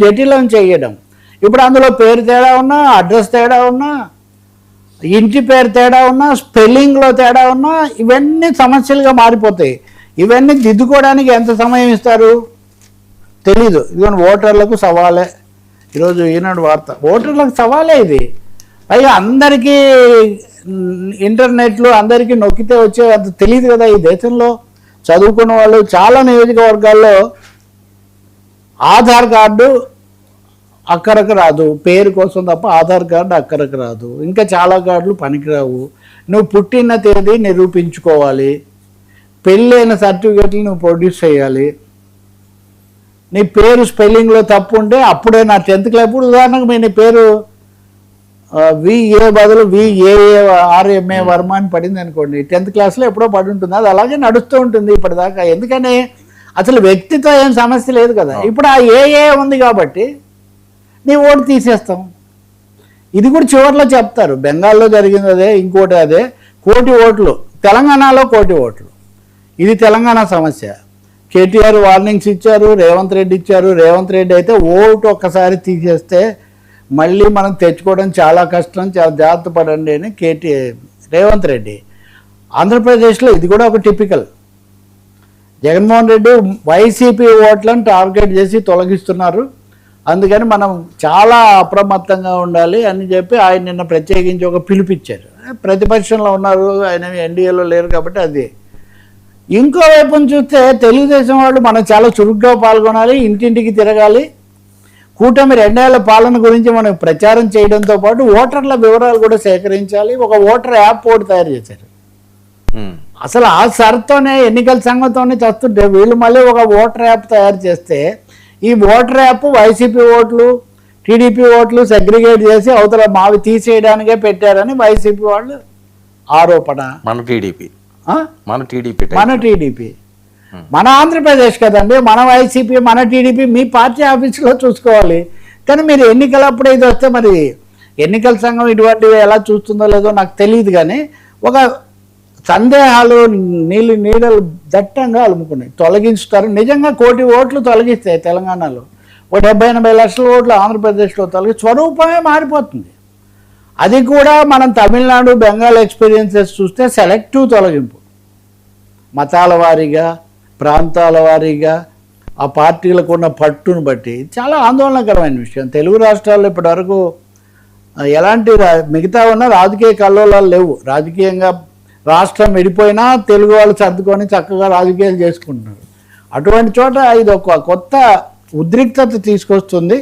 జటిలం చేయడం. ఇప్పుడు అందులో పేరు తేడా ఉన్నా, అడ్రస్ తేడా ఉన్నా, ఇంటి పేరు తేడా ఉన్నా, స్పెల్లింగ్లో తేడా ఉన్నా, ఇవన్నీ సమస్యలుగా మారిపోతాయి. ఇవన్నీ దిద్దుకోవడానికి ఎంత సమయం ఇస్తారు తెలీదు. ఇదిగోండి ఓటర్లకు సవాలే, ఈరోజు ఈనాడు వార్త, ఓటర్లకు సవాలే ఇది. పైగా అందరికీ ఇంటర్నెట్లు అందరికీ నొక్కితే వచ్చే అంత తెలియదు కదా ఈ దేశంలో. చదువుకున్న వాళ్ళు చాలా నియోజకవర్గాల్లో ఆధార్ కార్డు అక్కరకు రాదు, పేరు కోసం తప్ప ఆధార్ కార్డు అక్కరకు రాదు. ఇంకా చాలా కార్డులు పనికిరావు. నువ్వు పుట్టిన తేదీ నిరూపించుకోవాలి, పెళ్ళైన సర్టిఫికెట్లు నువ్వు ప్రొడ్యూస్ చేయాలి, నీ పేరు స్పెల్లింగ్లో తప్పు ఉంటే అప్పుడే నా 10th క్లాస్. ఇప్పుడు ఉదాహరణకు మీ నీ పేరు VA బదులు VAARMA వర్మ అని పడింది అనుకోండి, 10th క్లాస్లో ఎప్పుడో పడి ఉంటుంది. అది అలాగే నడుస్తూ ఉంటుంది ఇప్పటిదాకా. ఎందుకని అసలు వ్యక్తితో ఏం సమస్య లేదు కదా. ఇప్పుడు ఆ AA ఉంది కాబట్టి నీ ఓటు తీసేస్తాం. ఇది కూడా చివరిలో చెప్తారు. బెంగాల్లో జరిగింది అదే, ఇంకోటి అదే. 1 కోటి ఓట్లు, తెలంగాణలో 1 కోటి ఓట్లు. ఇది తెలంగాణ సమస్య. కేటీఆర్ వార్నింగ్స్ ఇచ్చారు, రేవంత్ రెడ్డి ఇచ్చారు. రేవంత్ రెడ్డి అయితే ఓటు ఒక్కసారి తీసేస్తే మళ్ళీ మనం తెచ్చుకోవడం చాలా కష్టం, చాలా జాగ్రత్త పడండి అని రేవంత్ రెడ్డి. ఆంధ్రప్రదేశ్లో ఇది కూడా ఒక టిపికల్. జగన్మోహన్ రెడ్డి వైసీపీ ఓట్లను టార్గెట్ చేసి తొలగిస్తున్నారు, అందుకని మనం చాలా అప్రమత్తంగా ఉండాలి అని చెప్పి ఆయన నిన్న ప్రత్యేకించి ఒక పిలిపిచ్చారు. ప్రతిపక్షంలో ఉన్నారు, ఆయన ఎన్డీఏలో లేరు కాబట్టి అది. ఇంకోవైపును చూస్తే తెలుగుదేశం వాళ్ళు మనం చాలా చురుగ్గా పాల్గొనాలి, ఇంటింటికి తిరగాలి. కూటమి 2 ఏళ్ల పాలన గురించి మనం ప్రచారం చేయడంతో పాటు ఓటర్ల వివరాలు కూడా సేకరించాలి. ఒక ఓటర్ యాప్ ఒకటి తయారు చేశారు. అసలు ఆ సర్తోనే ఎన్నికల సంఘంతోనే చస్తుంటే వీళ్ళు మళ్ళీ ఒక ఓటర్ యాప్ తయారు చేస్తే ఈ ఓటర్ యాప్ వైసీపీ ఓట్లు, టీడీపీ ఓట్లు సెగ్రిగేట్ చేసి అవతల మావి తీసేయడానికే పెట్టారని వైసీపీ వాళ్ళు ఆరోపణ. మన టీడీపీ మన ఆంధ్రప్రదేశ్ కదండి, మన వైసీపీ, మన టీడీపీ మీ పార్టీ ఆఫీసులో చూసుకోవాలి. కానీ మీరు ఎన్నికలప్పుడు ఇది వస్తే మరి ఎన్నికల సంఘం ఇటువంటివి ఎలా చూస్తుందో లేదో నాకు తెలియదు. కానీ ఒక సందేహాలు నీడలు దట్టంగా అలుముకున్నాయి. తొలగించుతారు. నిజంగా 1 కోటి ఓట్లు తొలగిస్తాయి తెలంగాణలో, 70-80 లక్షల ఓట్లు ఆంధ్రప్రదేశ్లో స్వరూపమే మారిపోతుంది. అది కూడా మనం తమిళనాడు, బెంగాల్ ఎక్స్పీరియన్సెస్ చూస్తే సెలెక్టివ్ తొలగింపు, మతాల వారీగా, ప్రాంతాల వారీగా, ఆ పార్టీలకు ఉన్న పట్టును బట్టి. చాలా ఆందోళనకరమైన విషయం. తెలుగు రాష్ట్రాల్లో ఇప్పటివరకు ఎలాంటి మిగతా ఉన్న రాజకీయ కల్లోలాలు లేవు. రాజకీయంగా రాష్ట్రం విడిపోయినా తెలుగు వాళ్ళు సర్దుకొని చక్కగా రాజకీయాలు చేసుకుంటున్నారు. అటువంటి చోట ఇది ఒక కొత్త ఉద్రిక్తత తీసుకొస్తుంది.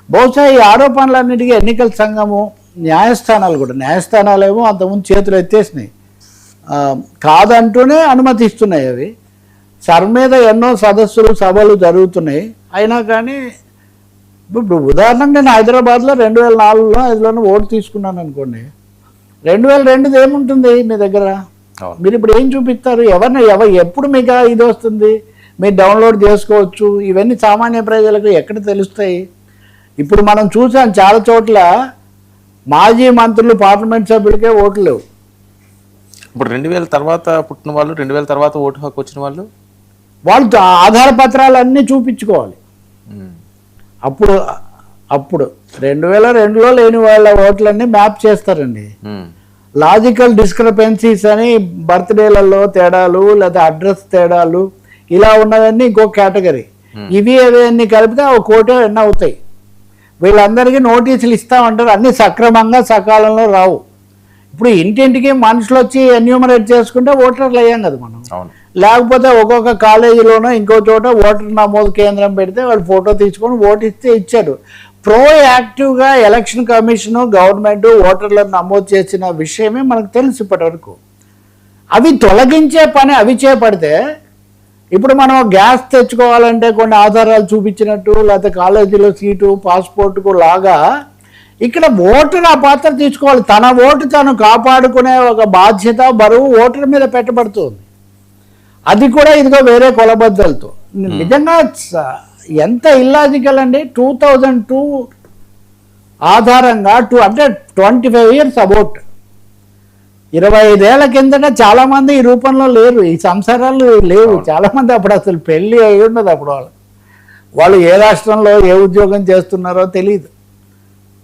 బహుశా ఈ ఆరోపణలన్నిటికీ ఎన్నికల సంఘము, న్యాయస్థానాలు కూడా, న్యాయస్థానాలేమో అంతకుముందు చేతులు ఎత్తేసినాయి, కాదంటూనే అనుమతిస్తున్నాయి. అవి సర్ మీద ఎన్నో సదస్సులు, సభలు జరుగుతున్నాయి. అయినా కానీ ఇప్పుడు ఉదాహరణకు నేను హైదరాబాద్లో 2004లో 5లోనే ఓటు తీసుకున్నాను అనుకోండి. 2002 ఏముంటుంది మీ దగ్గర? మీరు ఇప్పుడు ఏం చూపిస్తారు? ఎప్పుడు మీకు ఇది వస్తుంది? మీరు డౌన్లోడ్ చేసుకోవచ్చు. ఇవన్నీ సామాన్య ప్రజలకు ఎక్కడ తెలుస్తాయి? ఇప్పుడు మనం చూసాం చాలా చోట్ల మాజీ మంత్రులు, పార్లమెంట్ సభ్యులకే ఓట్లు లేవు. ఇప్పుడు 2000 తర్వాత పుట్టిన వాళ్ళు, 2000 తర్వాత ఓటు హక్కు వచ్చిన వాళ్ళు ఆధార పత్రాలన్నీ చూపించుకోవాలి. అప్పుడు 2002లో లేని వాళ్ళ ఓట్లన్నీ మ్యాప్ చేస్తారండి. లాజికల్ డిస్క్రిపెన్సీస్ అని బర్త్డేలలో తేడాలు, లేదా అడ్రస్ తేడాలు, ఇలా ఉన్నవన్నీ ఇంకో కేటగిరీ. ఇవి అన్నీ కలిపితే 1 కోటి ఎన్ని అవుతాయి. వీళ్ళందరికీ నోటీసులు ఇస్తామంటారు, అన్నీ సక్రమంగా సకాలంలో రావు. ఇప్పుడు ఇంటింటికి మనుషులు వచ్చి ఎన్యూమరేట్ చేసుకుంటే ఓటర్లు అయ్యాం కదా మనం. లేకపోతే ఒక్కొక్క కాలేజీలోనో ఇంకో చోట ఓటర్ నమోదు కేంద్రం పెడితే వాళ్ళు ఫోటో తీసుకొని ఓటు ఇస్తే ఇచ్చారు. ప్రోయాక్టివ్గా ఎలక్షన్ కమిషను, గవర్నమెంట్ ఓటర్లను నమోదు చేసిన విషయమే మనకు తెలుసు ఇప్పటివరకు. అవి తొలగించే పని అవి చేపడితే, ఇప్పుడు మనం గ్యాస్ తెచ్చుకోవాలంటే కొన్ని ఆధారాలు చూపించినట్టు, లేకపోతే కాలేజీలో సీటు, పాస్పోర్టుకు లాగా ఇక్కడ ఓటర్ ఆ పాత్ర తీసుకోవాలి. తన ఓటు తను కాపాడుకునే ఒక బాధ్యత, బరువు ఓటర్ మీద పెట్టబడుతుంది. అది కూడా ఇదిగో వేరే కొలబద్దలతో. నిజంగా ఎంత ఇల్లాజికల్ అండి. 2002 ఆధారంగా అంటే 25 years అబౌట్ 25 ఏళ్ల కిందట చాలా మంది ఈ రూపంలో లేరు, ఈ సంసారాలు లేవు. చాలా మంది అప్పుడు అసలు పెళ్లి అయి ఉండదు. అప్పుడు వాళ్ళు వాళ్ళు ఏ రాష్ట్రంలో ఏ ఉద్యోగం చేస్తున్నారో తెలియదు,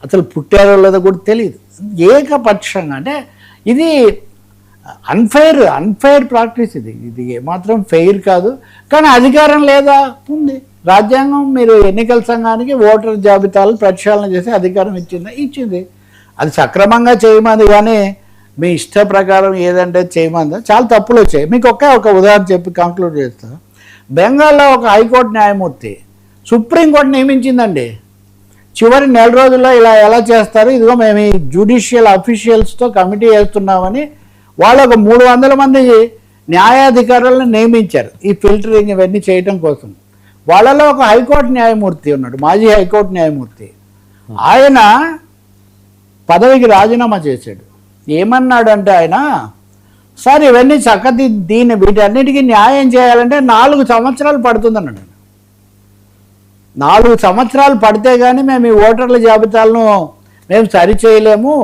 అసలు పుట్టారో లేదో కూడా తెలియదు. ఏకపక్షంగా అంటే ఇది అన్ఫెయిర్ ప్రాక్టీస్. ఇది ఏమాత్రం ఫెయిర్ కాదు. కానీ అధికారం లేదా ఉంది. రాజ్యాంగం మీరు ఎన్నికల సంఘానికి ఓటర్ జాబితాలు ప్రక్షాళన చేసి అధికారం ఇచ్చింది. అది సక్రమంగా చేయమంది, కానీ మీ ఇష్ట ప్రకారం ఏదంటే చేయమంది. చాలా తప్పులు వచ్చాయి. మీకు ఒక ఉదాహరణ చెప్పి కంక్లూడ్ చేస్తా. బెంగాల్లో ఒక హైకోర్టు న్యాయమూర్తి సుప్రీంకోర్టు నియమించిందండి. చివరి నెల రోజుల్లో ఇలా ఎలా చేస్తారు, ఇదిగో మేము ఈ జ్యుడిషియల్ అఫీషియల్స్తో కమిటీ వేస్తున్నామని వాళ్ళు ఒక 300 మంది న్యాయాధికారులను నియమించారు ఈ ఫిల్టరింగ్ ఇవన్నీ చేయటం కోసం. వాళ్ళలో ఒక హైకోర్టు న్యాయమూర్తి ఉన్నాడు, మాజీ హైకోర్టు న్యాయమూర్తి. ఆయన పదవికి రాజీనామా చేశాడు. ఏమన్నాడంటే ఆయన, సార్ ఇవన్నీ వీటన్నిటికీ న్యాయం చేయాలంటే 4 సంవత్సరాలు పడుతుందన్నాడు. 4 సంవత్సరాలు పడితే కానీ మేము ఈ ఓటర్ల జాబితాలను మేము సరిచేయలేము,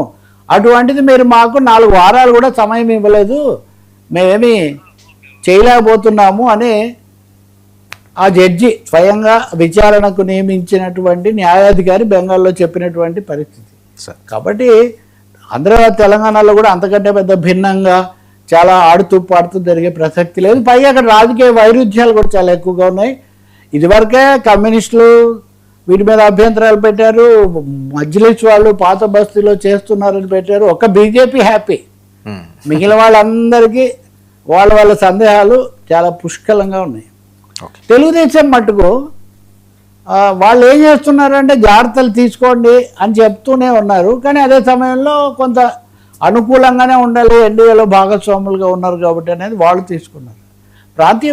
అటువంటిది మీరు మాకు 4 వారాలు కూడా సమయం ఇవ్వలేదు, మేమేమి చేయలేకపోతున్నాము అని ఆ జడ్జి స్వయంగా విచారణకు నియమించినటువంటి న్యాయాధికారి బెంగాల్లో చెప్పినటువంటి పరిస్థితి. కాబట్టి ఆంధ్ర తెలంగాణలో కూడా అంతకంటే పెద్ద భిన్నంగా చాలా ఆడుతూ పాడుతూ జరిగే ప్రసక్తి లేదు. పైగా అక్కడ రాజకీయ వైరుధ్యాలు కూడా చాలా ఎక్కువగా ఉన్నాయి. ఇదివరకే కమ్యూనిస్టులు వీటి మీద అభ్యంతరాలు పెట్టారు, మజ్లిస్ వాళ్ళు పాత బస్తీలో చేస్తున్నారని పెట్టారు. ఒక బీజేపీ హ్యాపీ, మిగిలిన వాళ్ళందరికీ వాళ్ళ సందేహాలు చాలా పుష్కలంగా ఉన్నాయి. తెలుగుదేశం మట్టుకు వాళ్ళు ఏం చేస్తున్నారంటే జాగ్రత్తలు తీసుకోండి అని చెప్తూనే ఉన్నారు. కానీ అదే సమయంలో కొంత అనుకూలంగానే ఉండాలి, ఎన్డీఏలో భాగస్వాములుగా ఉన్నారు కాబట్టి అనేది వాళ్ళు తీసుకున్నారు. ప్రాంతీయ